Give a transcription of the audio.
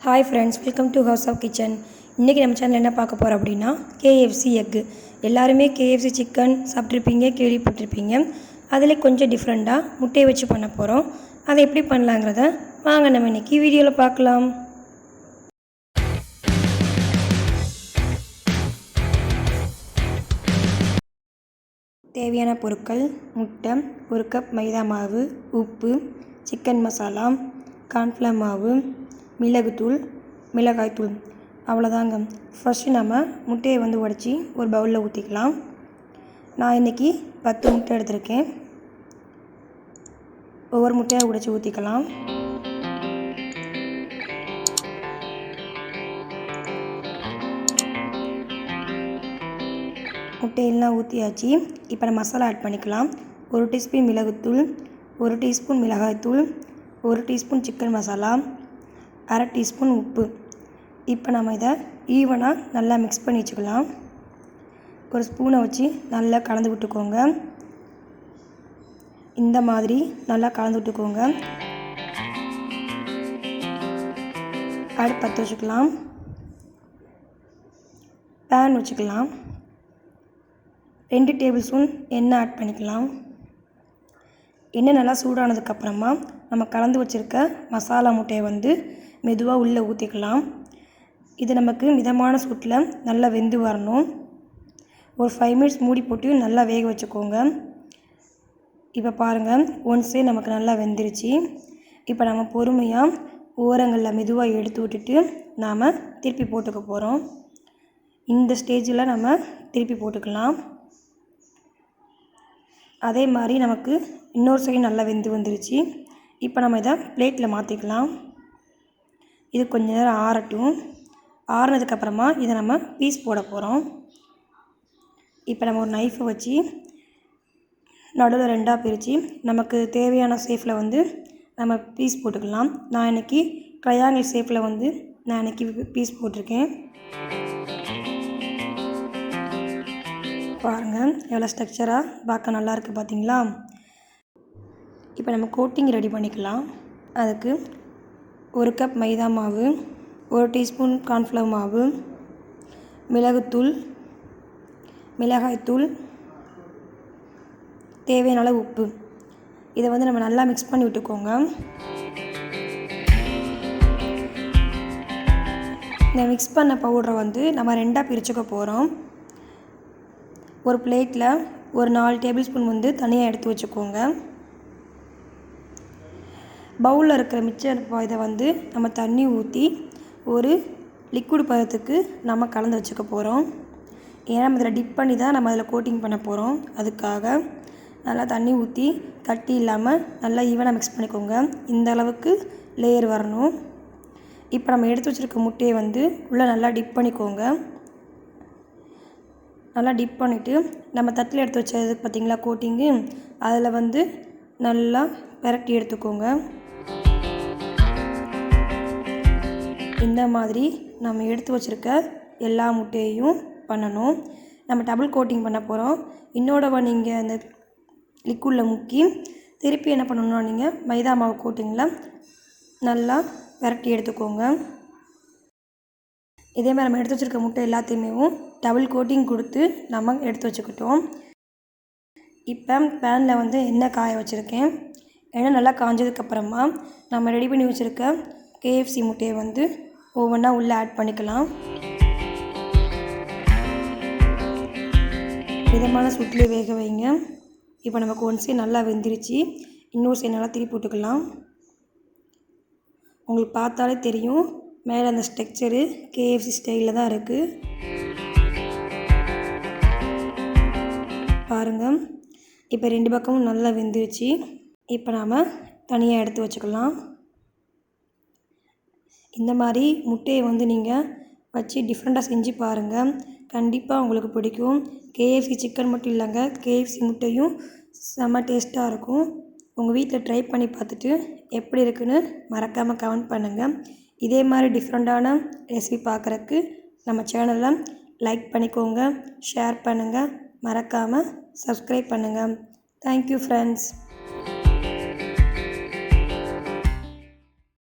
Hi friends, welcome to House of Kitchen. இன்றைக்கி நம்ம channel என்ன பார்க்க போகிறோம் அப்படின்னா கேஎஃப்சி எக்கு. எல்லாருமே கேஎஃப்சி சிக்கன் சாப்பிட்ருப்பீங்க, கேள்விப்பட்டிருப்பீங்க. அதில் கொஞ்சம் டிஃப்ரெண்ட்டாக முட்டையை வச்சு பண்ண போகிறோம். அதை எப்படி பண்ணலாங்கிறத வாங்க நம்ம இன்றைக்கி வீடியோவில் பார்க்கலாம். தேவையான பொருட்கள்: முட்டை, 1 கப் மைதா மாவு, உப்பு, சிக்கன் மசாலா, கார்ன்ஃப்ளவர் மாவு, மிளகுத்தூள், மிளகாய்த்தூள். அவ்வளோதாங்க. ஃபஸ்ட்டு நம்ம முட்டையை உடச்சி ஒரு பவுலில் ஊற்றிக்கலாம். நான் இன்றைக்கி 10 முட்டை எடுத்திருக்கேன். ஒவ்வொரு முட்டையாக உடைச்சி ஊற்றிக்கலாம். முட்டையெல்லாம் ஊற்றியாச்சு. இப்போ நம்ம மசாலா ஆட் பண்ணிக்கலாம். 1 டீஸ்பூன் மிளகுத்தூள், 1 டீஸ்பூன் மிளகாய்த்தூள், 1 டீஸ்பூன் சிக்கன் மசாலா, 1/2 டீஸ்பூன் உப்பு. இப்போ நம்ம இதை ஈவனாக நல்லா மிக்ஸ் பண்ணி வச்சுக்கலாம். ஒரு ஸ்பூனை வச்சு நல்லா கலந்து விட்டுக்கோங்க. இந்த மாதிரி நல்லா கலந்து விட்டுக்கோங்க. அடுப்பு பற்ற வச்சுக்கலாம். பேன் வச்சுக்கலாம். 2 டேபிள் ஸ்பூன் எண்ணெய் ஆட் பண்ணிக்கலாம். எண்ணெய் நல்லா சூடானதுக்கப்புறமா நம்ம கலந்து வச்சுருக்க மசாலா முட்டையை மெதுவாக உள்ளே ஊற்றிக்கலாம். இது நமக்கு மிதமான சூட்டில் நல்லா வெந்து வரணும். ஒரு 5 மினிட்ஸ் மூடி போட்டு நல்லா வேக வச்சுக்கோங்க. இப்போ பாருங்கள், ஒன்ஸே நமக்கு நல்லா வெந்துருச்சு. இப்போ நம்ம பொறுமையாக ஓரங்களில் மெதுவாக எடுத்து விட்டுட்டு நாம் திருப்பி போட்டுக்க போகிறோம். இந்த ஸ்டேஜில் நம்ம திருப்பி போட்டுக்கலாம். அதே மாதிரி நமக்கு இன்னொரு சைடு நல்லா வெந்து வந்துருச்சு. இப்போ நம்ம இதை பிளேட்டில் மாற்றிக்கலாம். இது கொஞ்ச நேரம் ஆறட்டும். ஆறுனதுக்கப்புறமா இதை நம்ம பீஸ் போட போகிறோம். இப்போ நம்ம ஒரு நைஃபை வச்சு நடுவில் 2ஆக பிரித்து நமக்கு தேவையான ஷேப்பில் நம்ம பீஸ் போட்டுக்கலாம். நான் இன்றைக்கி ட்ரையாங்கிள் ஷேப்பில் நான் இன்றைக்கி பீஸ் போட்டிருக்கேன். பாருங்கள், எவ்வளோ ஸ்ட்ரக்சராக பார்க்க நல்லாயிருக்கு பார்த்தீங்களா? இப்போ நம்ம கோட்டிங் ரெடி பண்ணிக்கலாம். அதுக்கு 1 கப் மைதா மாவு, 1 டீஸ்பூன் கார்ன்ஃப்ளவர் மாவு, மிளகுத்தூள், மிளகாய்த்தூள், தேவையான அளவு உப்பு. இதை நம்ம நல்லா மிக்ஸ் பண்ணி விட்டுக்கோங்க. இந்த மிக்ஸ் பண்ண பவுடரை நம்ம 2ஆக பிரிச்சுக்க போகிறோம். ஒரு பிளேட்டில் ஒரு 4 டேபிள் ஸ்பூன் தனியாக எடுத்து வச்சுக்கோங்க. பவுலில் இருக்கிற மிச்சம் இதை நம்ம தண்ணி ஊற்றி ஒரு லிக்விட் பதத்துக்கு நம்ம கலந்து வச்சுக்க போகிறோம். ஏன்னா நம்ம இதில் டிப் பண்ணி தான் நம்ம அதில் கோட்டிங் பண்ண போகிறோம். அதுக்காக நல்லா தண்ணி ஊற்றி கட்டி இல்லாமல் நல்லா ஈவனாக மிக்ஸ் பண்ணிக்கோங்க. இந்த அளவுக்கு லேயர் வரணும். இப்போ நம்ம எடுத்து வச்சுருக்க முட்டையை உள்ளே நல்லா டிப் பண்ணிக்கோங்க. நல்லா டிப் பண்ணிவிட்டு நம்ம தட்டில் எடுத்து வச்சது பார்த்திங்களா கோட்டிங்கு, அதில் நல்லா பெரட்டி எடுத்துக்கோங்க. இந்த மாதிரி நம்ம எடுத்து வச்சுருக்க எல்லா முட்டையையும் பண்ணணும். நம்ம டபுள் கோட்டிங் பண்ண போகிறோம். இன்னோட நீங்கள் அந்த லிக்விடில் முக்கி திருப்பி என்ன பண்ணணும்னா நீங்கள் மைதா மாவு கோட்டிங்கில் நல்லா பெரட்டி எடுத்துக்கோங்க. இதே மாதிரி நம்ம எடுத்து வச்சுருக்க முட்டை எல்லாத்தையுமே டபுள் கோட்டிங் கொடுத்து நம்ம எடுத்து வச்சுக்கிட்டோம். இப்போ பேனில் எண்ணெய் காய வச்சுருக்கேன். எண்ணெய் நல்லா காஞ்சதுக்கப்புறமா நம்ம ரெடி பண்ணி வச்சுருக்க கேஎஃப்சி முட்டையை ஒவ்வொன்றா உள்ளே ஆட் பண்ணிக்கலாம். மிதமான சூட்டிலே வேக வைங்க. இப்போ நமக்கு ஒன் சைடு நல்லா வெந்துருச்சு. இன்னொரு சைடு நல்லா திருப்பி போட்டுக்கலாம். உங்களுக்கு பார்த்தாலே தெரியும், மேலே அந்த ஸ்ட்ரக்சரு கேஎஃப்சி ஸ்டைலில் தான் இருக்குது. பாருங்கள், இப்போ 2 பக்கமும் நல்லா வெந்துருச்சு. இப்போ நாம் தனியாக எடுத்து வச்சுக்கலாம். இந்த மாதிரி முட்டையை நீங்கள் வச்சு டிஃப்ரெண்ட்டாக செஞ்சு பாருங்கள். கண்டிப்பாக உங்களுக்கு பிடிக்கும். கேஎஃப்சி சிக்கன் மட்டும் இல்லைங்க, கேஎஃப்சி முட்டையும் செம்ம டேஸ்ட்டாக இருக்கும். உங்கள் வீட்டில் ட்ரை பண்ணி பார்த்துட்டு எப்படி இருக்குன்னு மறக்காமல் கமெண்ட் பண்ணுங்கள். இதே மாதிரி டிஃப்ரெண்ட்டான ரெசிபி பார்க்குறக்கு நம்ம சேனலை லைக் பண்ணிக்கோங்க, ஷேர் பண்ணுங்கள், மறக்காமல் சப்ஸ்கிரைப் பண்ணுங்கள். Thank you friends.